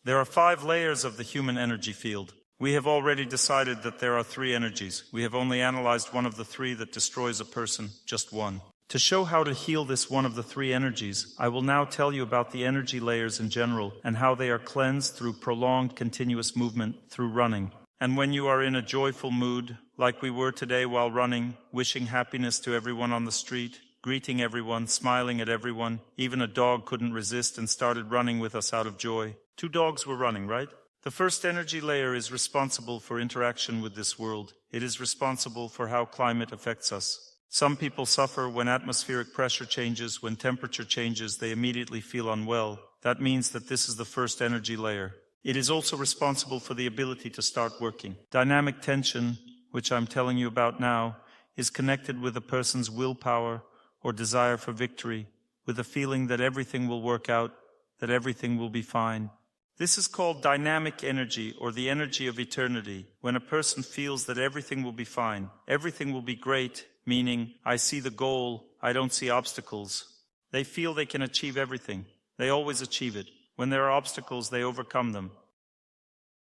There are 5 layers of the human energy field. We have already decided that there are 3 energies. We have only analyzed one of the 3 that destroys a person, just one. To show how to heal this one of the 3 energies, I will now tell you about the energy layers in general and how they are cleansed through prolonged continuous movement through running. And when you are in a joyful mood, like we were today while running, wishing happiness to everyone on the street, greeting everyone, smiling at everyone, even a dog couldn't resist and started running with us out of joy. 2 dogs were running, right? The first energy layer is responsible for interaction with this world. It is responsible for how climate affects us. Some people suffer when atmospheric pressure changes, when temperature changes, they immediately feel unwell. That means that this is the first energy layer. It is also responsible for the ability to start working. Dynamic tension, which I'm telling you about now, is connected with a person's willpower or desire for victory, with a feeling that everything will work out, that everything will be fine. This is called dynamic energy, or the energy of eternity, when a person feels that everything will be fine, everything will be great, meaning, I see the goal, I don't see obstacles. They feel they can achieve everything. They always achieve it. When there are obstacles, they overcome them.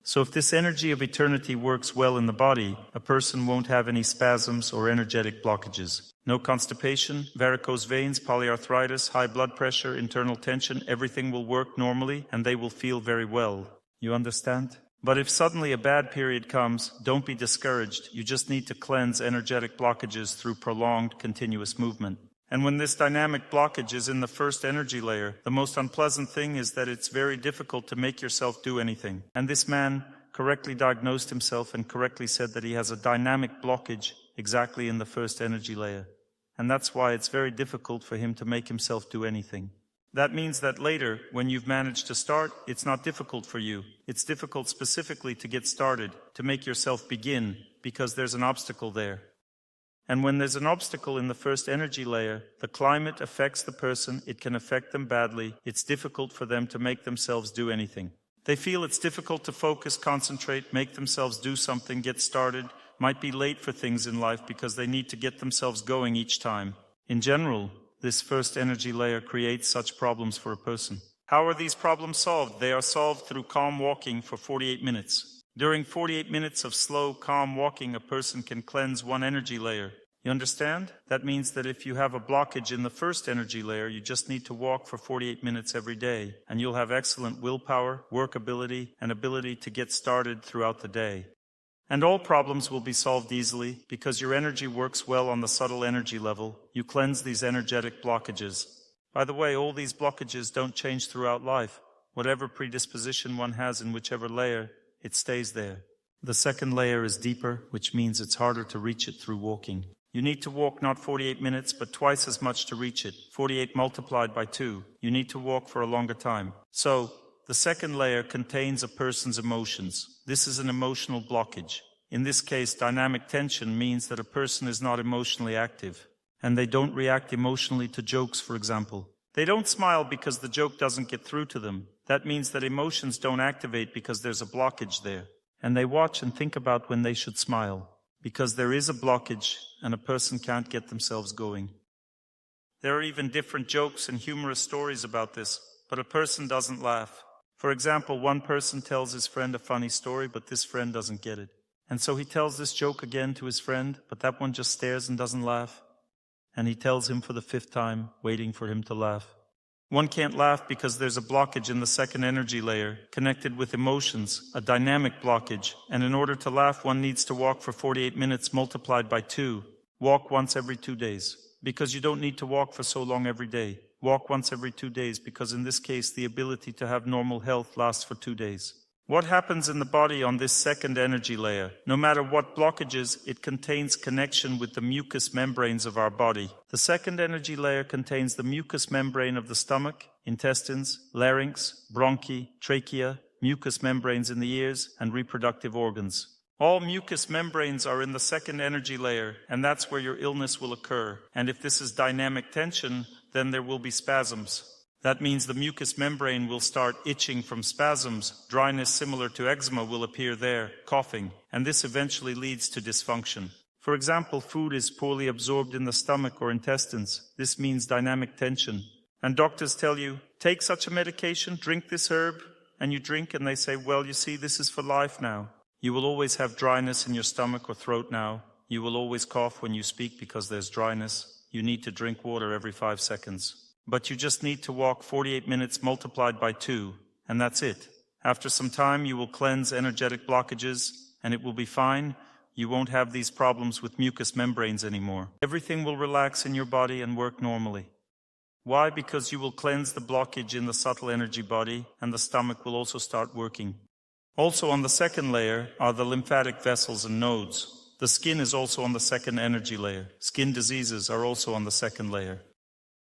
So if this energy of eternity works well in the body, a person won't have any spasms or energetic blockages. No constipation, varicose veins, polyarthritis, high blood pressure, internal tension, everything will work normally and they will feel very well. You understand? But if suddenly a bad period comes, don't be discouraged. You just need to cleanse energetic blockages through prolonged, continuous movement. And when this dynamic blockage is in the first energy layer, the most unpleasant thing is that it's very difficult to make yourself do anything. And this man correctly diagnosed himself and correctly said that he has a dynamic blockage exactly in the first energy layer. And that's why it's very difficult for him to make himself do anything. That means that later, when you've managed to start, it's not difficult for you. It's difficult specifically to get started, to make yourself begin, because there's an obstacle there. And when there's an obstacle in the first energy layer, the climate affects the person, it can affect them badly, it's difficult for them to make themselves do anything. They feel it's difficult to focus, concentrate, make themselves do something, get started, might be late for things in life because they need to get themselves going each time. In general, this first energy layer creates such problems for a person. How are these problems solved? They are solved through calm walking for 48 minutes. During 48 minutes of slow, calm walking, a person can cleanse one energy layer. You understand? That means that if you have a blockage in the first energy layer, you just need to walk for 48 minutes every day, and you'll have excellent willpower, work ability, and ability to get started throughout the day. And all problems will be solved easily because your energy works well on the subtle energy level. You cleanse these energetic blockages. By the way, all these blockages don't change throughout life. Whatever predisposition one has in whichever layer, it stays there. The second layer is deeper, which means it's harder to reach it through walking. You need to walk not 48 minutes, but twice as much to reach it. 48 multiplied by 2. You need to walk for a longer time. So, the second layer contains a person's emotions. This is an emotional blockage. In this case, dynamic tension means that a person is not emotionally active, and they don't react emotionally to jokes, for example. They don't smile because the joke doesn't get through to them. That means that emotions don't activate because there's a blockage there. And they watch and think about when they should smile, because there is a blockage and a person can't get themselves going. There are even different jokes and humorous stories about this, but a person doesn't laugh. For example, one person tells his friend a funny story, but this friend doesn't get it. And so he tells this joke again to his friend, but that one just stares and doesn't laugh. And he tells him for the 5th time, waiting for him to laugh. One can't laugh because there's a blockage in the second energy layer, connected with emotions, a dynamic blockage. And in order to laugh, one needs to walk for 48 minutes multiplied by 2. Walk once every 2 days. Because you don't need to walk for so long every day. Walk once every 2 days, because in this case, the ability to have normal health lasts for 2 days. What happens in the body on this second energy layer? No matter what blockages, it contains connection with the mucous membranes of our body. The second energy layer contains the mucous membrane of the stomach, intestines, larynx, bronchi, trachea, mucous membranes in the ears, and reproductive organs. All mucous membranes are in the second energy layer, and that's where your illness will occur. And if this is dynamic tension, then there will be spasms. That means the mucous membrane will start itching from spasms, dryness similar to eczema will appear there, coughing, and this eventually leads to dysfunction. For example, food is poorly absorbed in the stomach or intestines. This means dynamic tension. And doctors tell you, take such a medication, drink this herb, and you drink and they say, well, you see, this is for life now. You will always have dryness in your stomach or throat now. You will always cough when you speak because there's dryness. You need to drink water every 5 seconds. But you just need to walk 48 minutes multiplied by 2, and that's it. After some time, you will cleanse energetic blockages, and it will be fine. You won't have these problems with mucous membranes anymore. Everything will relax in your body and work normally. Why? Because you will cleanse the blockage in the subtle energy body, and the stomach will also start working. Also on the second layer are the lymphatic vessels and nodes. The skin is also on the second energy layer. Skin diseases are also on the second layer.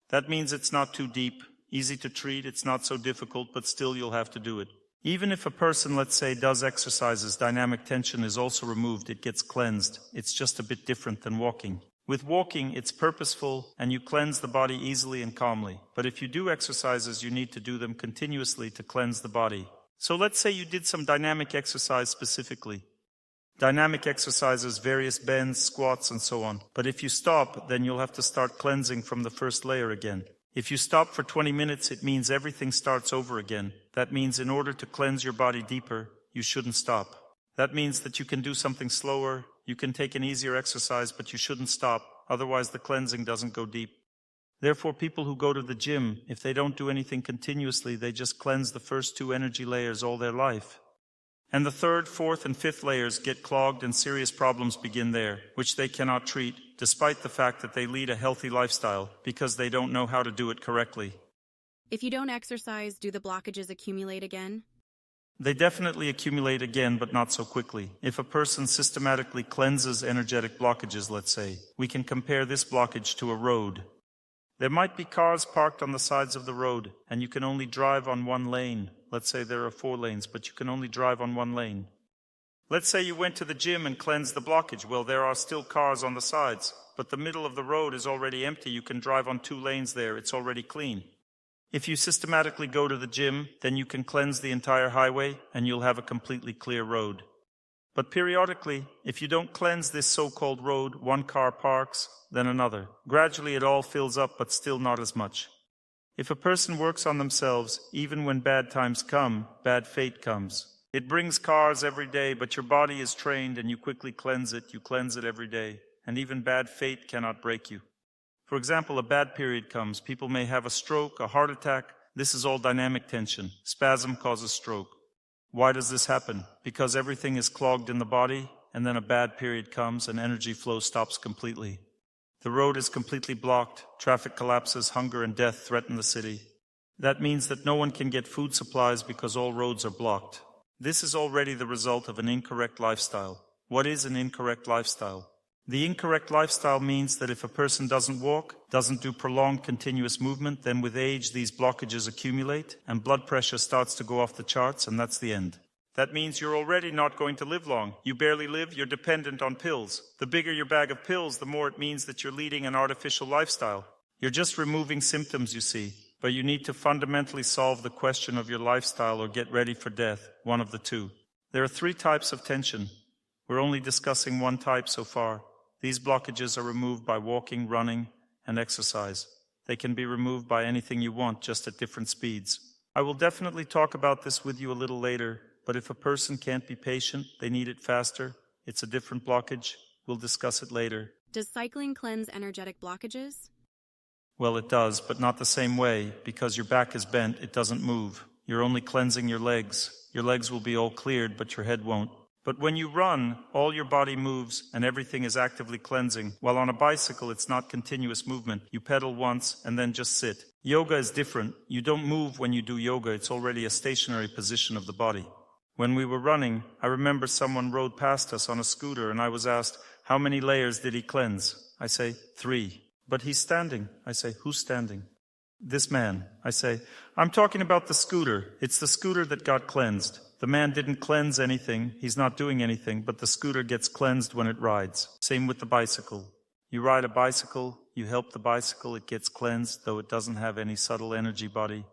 That means it's not too deep, easy to treat, it's not so difficult, but still you'll have to do it. Even if a person, let's say, does exercises, dynamic tension is also removed, it gets cleansed. It's just a bit different than walking. With walking, it's purposeful and you cleanse the body easily and calmly. But if you do exercises, you need to do them continuously to cleanse the body. So let's say you did some dynamic exercise specifically. Dynamic exercises, various bends, squats, and so on. But if you stop, then you'll have to start cleansing from the first layer again. If you stop for 20 minutes, it means everything starts over again. That means in order to cleanse your body deeper, you shouldn't stop. That means that you can do something slower, you can take an easier exercise, but you shouldn't stop. Otherwise, the cleansing doesn't go deep. Therefore, people who go to the gym, if they don't do anything continuously, they just cleanse the first 2 energy layers all their life. And the 3rd, 4th, and 5th layers get clogged and serious problems begin there, which they cannot treat, despite the fact that they lead a healthy lifestyle, because they don't know how to do it correctly. If you don't exercise, do the blockages accumulate again? They definitely accumulate again, but not so quickly. If a person systematically cleanses energetic blockages, let's say, we can compare this blockage to a road. There might be cars parked on the sides of the road, and you can only drive on one lane. Let's say there are 4 lanes, but you can only drive on one lane. Let's say you went to the gym and cleansed the blockage. Well, there are still cars on the sides, but the middle of the road is already empty. You can drive on 2 lanes there. It's already clean. If you systematically go to the gym, then you can cleanse the entire highway, and you'll have a completely clear road. But periodically, if you don't cleanse this so-called road, one car parks, then another. Gradually it all fills up, but still not as much. If a person works on themselves, even when bad times come, bad fate comes. It brings cars every day, but your body is trained and you quickly cleanse it. You cleanse it every day, and even bad fate cannot break you. For example, a bad period comes. People may have a stroke, a heart attack. This is all dynamic tension. Spasm causes stroke. Why does this happen? Because everything is clogged in the body, and then a bad period comes and energy flow stops completely. The road is completely blocked, traffic collapses, hunger and death threaten the city. That means that no one can get food supplies because all roads are blocked. This is already the result of an incorrect lifestyle. What is an incorrect lifestyle? The incorrect lifestyle means that if a person doesn't walk, doesn't do prolonged continuous movement, then with age these blockages accumulate and blood pressure starts to go off the charts, and that's the end. That means you're already not going to live long. You barely live, you're dependent on pills. The bigger your bag of pills, the more it means that you're leading an artificial lifestyle. You're just removing symptoms, you see. But you need to fundamentally solve the question of your lifestyle or get ready for death, one of the two. There are 3 types of tension. We're only discussing one type so far. These blockages are removed by walking, running, and exercise. They can be removed by anything you want, just at different speeds. I will definitely talk about this with you a little later. But if a person can't be patient, they need it faster, it's a different blockage. We'll discuss it later. Does cycling cleanse energetic blockages? Well, it does, but not the same way. Because your back is bent, it doesn't move. You're only cleansing your legs. Your legs will be all cleared, but your head won't. But when you run, all your body moves and everything is actively cleansing. While on a bicycle, it's not continuous movement. You pedal once and then just sit. Yoga is different. You don't move when you do yoga. It's already a stationary position of the body. When we were running, I remember someone rode past us on a scooter and I was asked, how many layers did he cleanse? I say, 3. But he's standing. I say, who's standing? This man. I say, I'm talking about the scooter. It's the scooter that got cleansed. The man didn't cleanse anything. He's not doing anything, but the scooter gets cleansed when it rides. Same with the bicycle. You ride a bicycle, you help the bicycle, it gets cleansed, though it doesn't have any subtle energy body.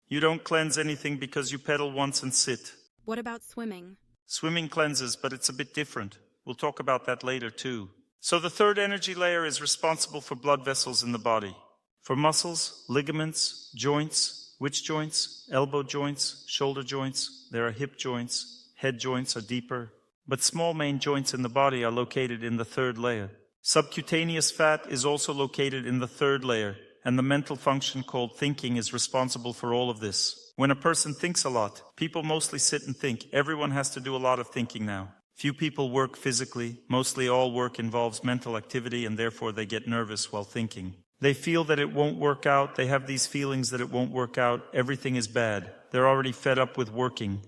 You don't cleanse anything because you pedal once and sit. What about swimming? Swimming cleanses, but it's a bit different. We'll talk about that later too. So the 3rd energy layer is responsible for blood vessels in the body. For muscles, ligaments, joints, Which joints? Elbow joints, shoulder joints. There are hip joints. Head joints are deeper. But small main joints in the body are located in the third layer. Subcutaneous fat is also located in the third layer, and the mental function called thinking is responsible for all of this. When a person thinks a lot, people mostly sit and think. Everyone has to do a lot of thinking now. Few people work physically. Mostly all work involves mental activity, and therefore they get nervous while thinking. They feel that it won't work out. They have these feelings that it won't work out. Everything is bad. They're already fed up with working.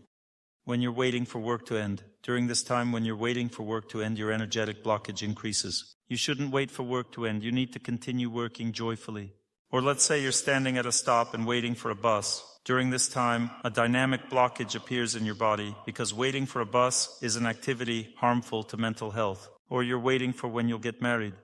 When you're waiting for work to end. During this time when you're waiting for work to end, your energetic blockage increases. You shouldn't wait for work to end. You need to continue working joyfully. Or let's say you're standing at a stop and waiting for a bus. During this time, a dynamic blockage appears in your body because waiting for a bus is an activity harmful to mental health. Or you're waiting for when you'll get married.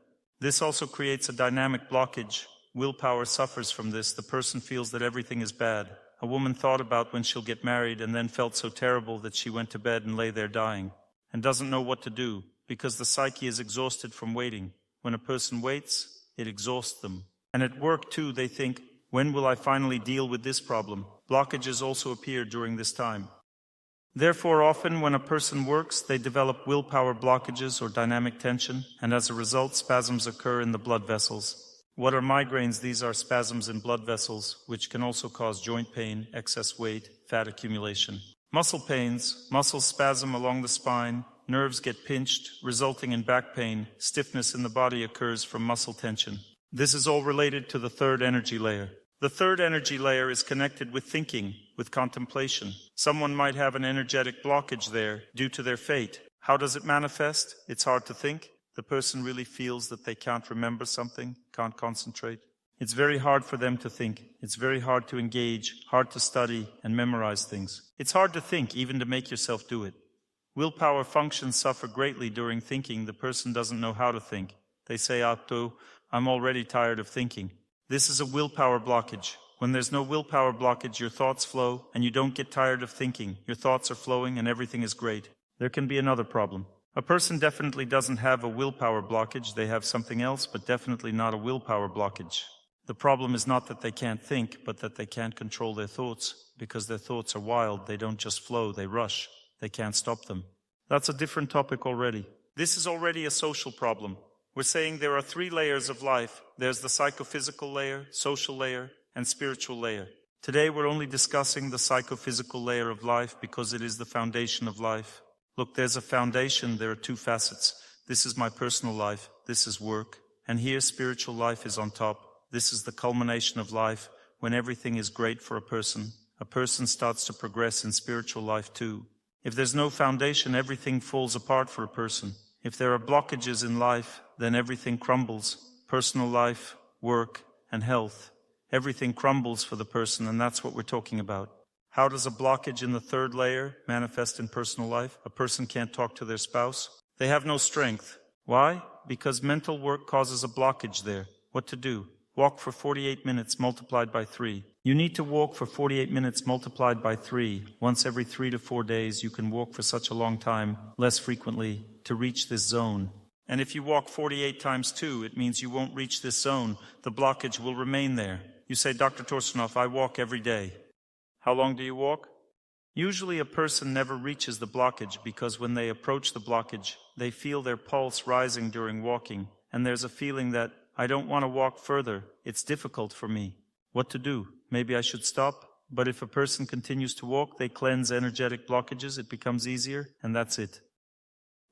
This also creates a dynamic blockage. Willpower suffers from this. The person feels that everything is bad. A woman thought about when she'll get married and then felt so terrible that she went to bed and lay there dying and doesn't know what to do because the psyche is exhausted from waiting. When a person waits, it exhausts them. And at work too, they think, when will I finally deal with this problem? Blockages also appear during this time. Therefore, often when a person works, they develop willpower blockages or dynamic tension, and as a result, spasms occur in the blood vessels. What are migraines? These are spasms in blood vessels, which can also cause joint pain, excess weight, fat accumulation. Muscle pains, muscles spasm along the spine, nerves get pinched, resulting in back pain. Stiffness in the body occurs from muscle tension. This is all related to the third energy layer. The third energy layer is connected with thinking, with contemplation. Someone might have an energetic blockage there due to their fate. How does it manifest? It's hard to think. The person really feels that they can't remember something, can't concentrate. It's very hard for them to think. It's very hard to engage, hard to study and memorize things. It's hard to think, even to make yourself do it. Willpower functions suffer greatly during thinking. The person doesn't know how to think. They say, I'm already tired of thinking. This is a willpower blockage. When there's no willpower blockage, your thoughts flow and you don't get tired of thinking. Your thoughts are flowing and everything is great. There can be another problem. A person definitely doesn't have a willpower blockage. They have something else, but definitely not a willpower blockage. The problem is not that they can't think, but that they can't control their thoughts. Because their thoughts are wild, they don't just flow, they rush. They can't stop them. That's a different topic already. This is already a social problem. We're saying there are three layers of life. There's the psychophysical layer, social layer, and spiritual layer. Today we're only discussing the psychophysical layer of life because it is the foundation of life. Look, there's a foundation, there are two facets. This is my personal life, this is work. And here spiritual life is on top. This is the culmination of life. When everything is great for a person starts to progress in spiritual life too. If there's no foundation, everything falls apart for a person. If there are blockages in life, then everything crumbles. Personal life, work, and health. Everything crumbles for the person, and that's what we're talking about. How does a blockage in the third layer manifest in personal life? A person can't talk to their spouse. They have no strength. Why? Because mental work causes a blockage there. What to do? Walk for 48 minutes multiplied by 3. You need to walk for 48 minutes multiplied by 3. Once every 3 to 4 days, you can walk for such a long time, less frequently, to reach this zone. And if you walk 48 times 2, it means you won't reach this zone. The blockage will remain there. You say, Dr. Torsunov, I walk every day. How long do you walk? Usually a person never reaches the blockage because when they approach the blockage, they feel their pulse rising during walking, and there's a feeling that, I don't want to walk further, it's difficult for me. What to do? Maybe I should stop? But if a person continues to walk, they cleanse energetic blockages, it becomes easier, and that's it.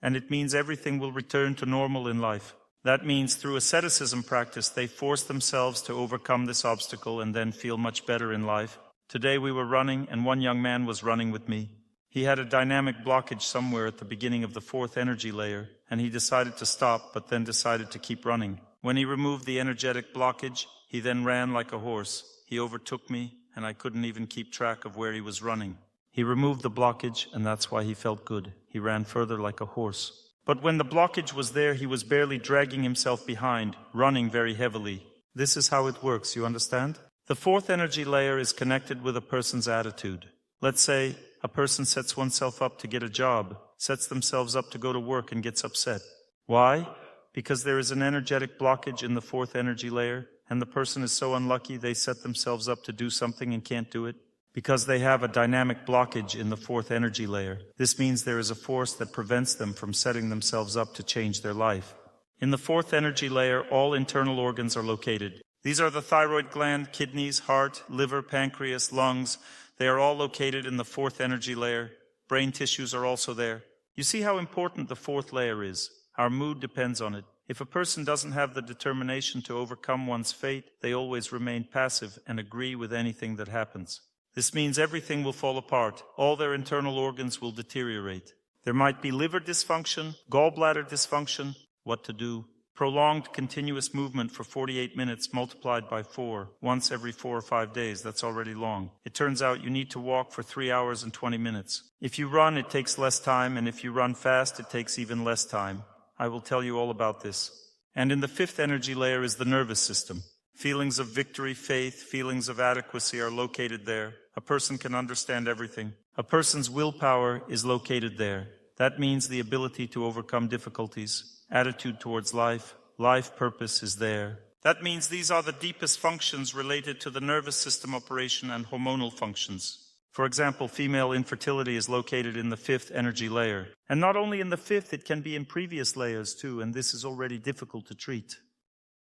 And it means everything will return to normal in life. That means through asceticism practice, they force themselves to overcome this obstacle and then feel much better in life. Today we were running, and one young man was running with me. He had a dynamic blockage somewhere at the beginning of the fourth energy layer, and he decided to stop, but then decided to keep running. When he removed the energetic blockage, he then ran like a horse. He overtook me, and I couldn't even keep track of where he was running. He removed the blockage, and that's why he felt good. He ran further like a horse. But when the blockage was there, he was barely dragging himself behind, running very heavily. This is how it works, you understand? The fourth energy layer is connected with a person's attitude. Let's say a person sets oneself up to get a job, sets themselves up to go to work and gets upset. Why? Because there is an energetic blockage in the fourth energy layer, and the person is so unlucky they set themselves up to do something and can't do it? Because they have a dynamic blockage in the fourth energy layer. This means there is a force that prevents them from setting themselves up to change their life. In the fourth energy layer, all internal organs are located. These are the thyroid gland, kidneys, heart, liver, pancreas, lungs. They are all located in the fourth energy layer. Brain tissues are also there. You see how important the fourth layer is. Our mood depends on it. If a person doesn't have the determination to overcome one's fate, they always remain passive and agree with anything that happens. This means everything will fall apart. All their internal organs will deteriorate. There might be liver dysfunction, gallbladder dysfunction. What to do? Prolonged continuous movement for 48 minutes multiplied by 4, once every 4 or 5 days. That's already long. It turns out you need to walk for 3 hours and 20 minutes. If you run, it takes less time, and if you run fast, it takes even less time. I will tell you all about this. And in the fifth energy layer is the nervous system. Feelings of victory, faith, feelings of adequacy are located there. A person can understand everything. A person's willpower is located there. That means the ability to overcome difficulties. Attitude towards life, life purpose is there. That means these are the deepest functions related to the nervous system operation and hormonal functions. For example, female infertility is located in the fifth energy layer. And not only in the fifth, it can be in previous layers too, and this is already difficult to treat.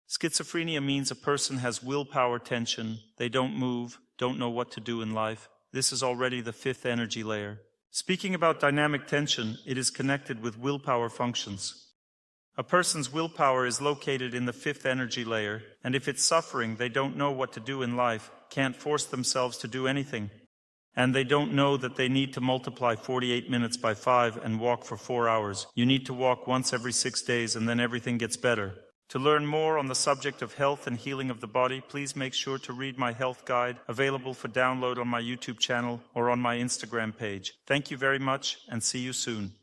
Schizophrenia means a person has willpower tension, they don't move, don't know what to do in life. This is already the fifth energy layer. Speaking about dynamic tension, it is connected with willpower functions. A person's willpower is located in the fifth energy layer, and if it's suffering, they don't know what to do in life, can't force themselves to do anything. And they don't know that they need to multiply 48 minutes by 5 and walk for 4 hours. You need to walk once every 6 days and then everything gets better. To learn more on the subject of health and healing of the body, please make sure to read my health guide, available for download on my YouTube channel or on my Instagram page. Thank you very much and see you soon.